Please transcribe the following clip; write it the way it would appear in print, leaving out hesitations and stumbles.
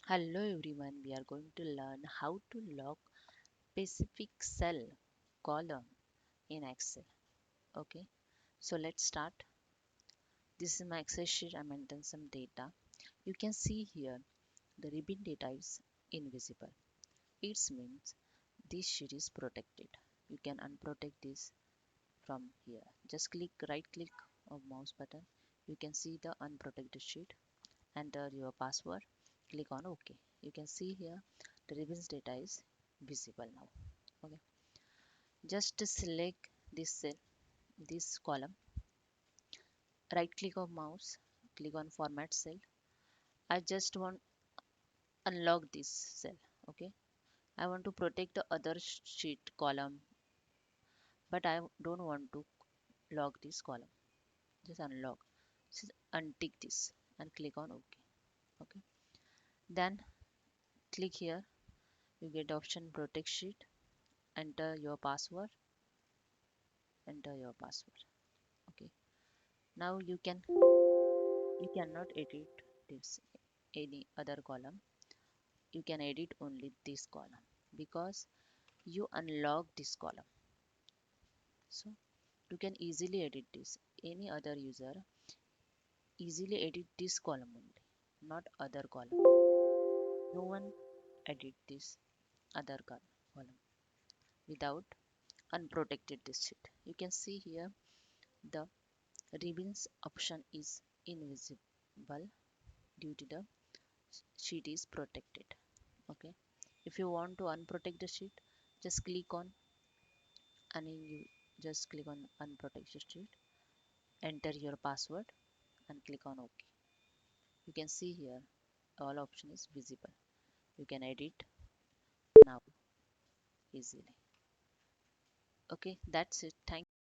Hello everyone, we are going to learn how to log specific cell column in Excel. Okay, so let's start. This is my Excel sheet. I'm entering some data. You can see here the ribbon data is invisible. It means this sheet is protected. You can unprotect this from here. Just click right click of mouse button. You can see the unprotected sheet. Enter your password. Click on OK. You can see here the ribbons data is visible now. Okay, just select this cell, this column, right click of mouse, click on format cell. I just want unlock this cell. Okay, I want to protect the other sheet column, but I don't want to lock this column. Just unlock. Just untick this and click on OK. Okay, then click here. You get option protect sheet. Enter your password. Enter your password. Okay, now you cannot edit this any other column. You can edit only this column because you unlock this column. So you can easily edit this. Any other user easily edit this column only, not other column. No one edit this other column without unprotected this sheet. You can see here the ribbons option is invisible due to the sheet is protected. Okay, if you want to unprotect the sheet, just click on and you just click on unprotected sheet, enter your password and click on OK. You can see here all option is visible. You can edit now easily. Okay, that's it. Thank